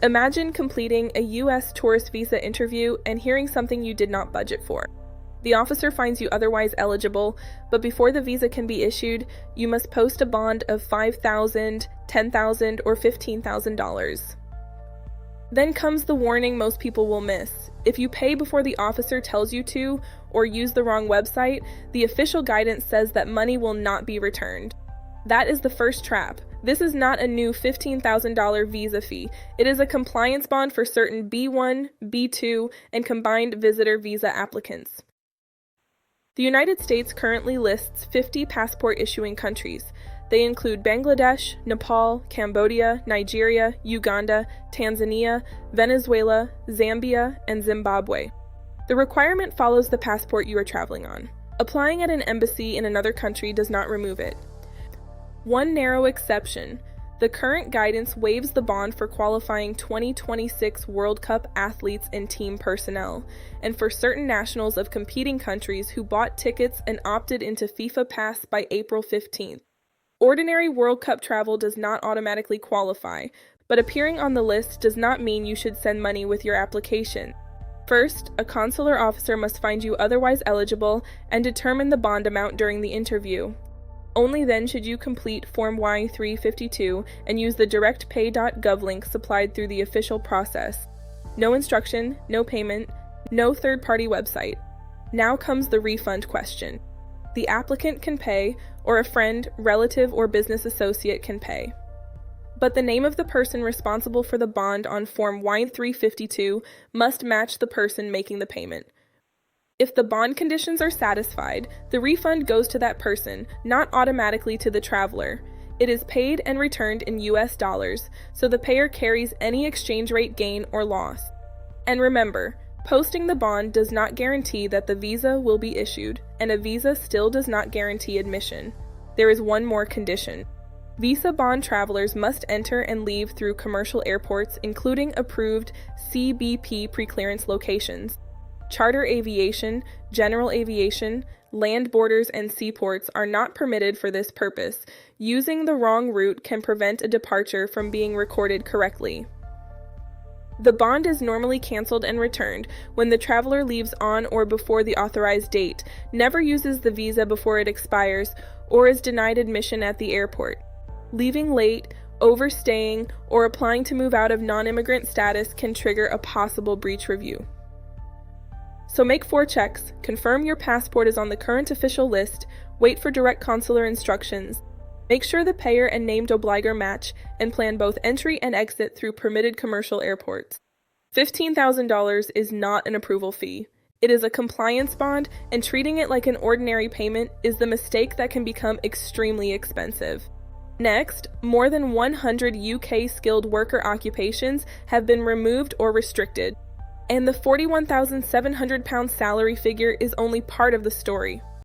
Imagine completing a U.S. tourist visa interview and hearing something you did not budget for. The officer finds you otherwise eligible, but before the visa can be issued, you must post a bond of $5,000, $10,000, or $15,000. Then comes the warning most people will miss. If you pay before the officer tells you to, or use the wrong website, the official guidance says that money will not be returned. That is the first trap. This is not a new $15,000 visa fee. It is a compliance bond for certain B1, B2, and combined visitor visa applicants. The United States currently lists 50 passport issuing countries. They include Bangladesh, Nepal, Cambodia, Nigeria, Uganda, Tanzania, Venezuela, Zambia, and Zimbabwe. The requirement follows the passport you are traveling on. Applying at an embassy in another country does not remove it. One narrow exception: the current guidance waives the bond for qualifying 2026 World Cup athletes and team personnel, and for certain nationals of competing countries who bought tickets and opted into FIFA Pass by April 15th. Ordinary World Cup travel does not automatically qualify, but appearing on the list does not mean you should send money with your application. First, a consular officer must find you otherwise eligible and determine the bond amount during the interview. Only then should you complete Form I-352 and use the direct Pay.gov link supplied through the official process. No instruction, no payment, no third-party website. Now comes the refund question. The applicant can pay, or a friend, relative, or business associate can pay. But the name of the person responsible for the bond on Form I-352 must match the person making the payment. If the bond conditions are satisfied, the refund goes to that person, not automatically to the traveler. It is paid and returned in US dollars, so the payer carries any exchange rate gain or loss. And remember, posting the bond does not guarantee that the visa will be issued, and a visa still does not guarantee admission. There is one more condition. Visa bond travelers must enter and leave through commercial airports, including approved CBP preclearance locations. Charter aviation, general aviation, land borders, and seaports are not permitted for this purpose. Using the wrong route can prevent a departure from being recorded correctly. The bond is normally canceled and returned when the traveler leaves on or before the authorized date, never uses the visa before it expires, or is denied admission at the airport. Leaving late, overstaying, or applying to move out of non-immigrant status can trigger a possible breach review. So make 4 checks, confirm your passport is on the current official list, wait for direct consular instructions, make sure the payer and named obliger match, and plan both entry and exit through permitted commercial airports. $15,000 is not an approval fee. It is a compliance bond, and treating it like an ordinary payment is the mistake that can become extremely expensive. Next, more than 100 UK skilled worker occupations have been removed or restricted. And the £41,700 salary figure is only part of the story.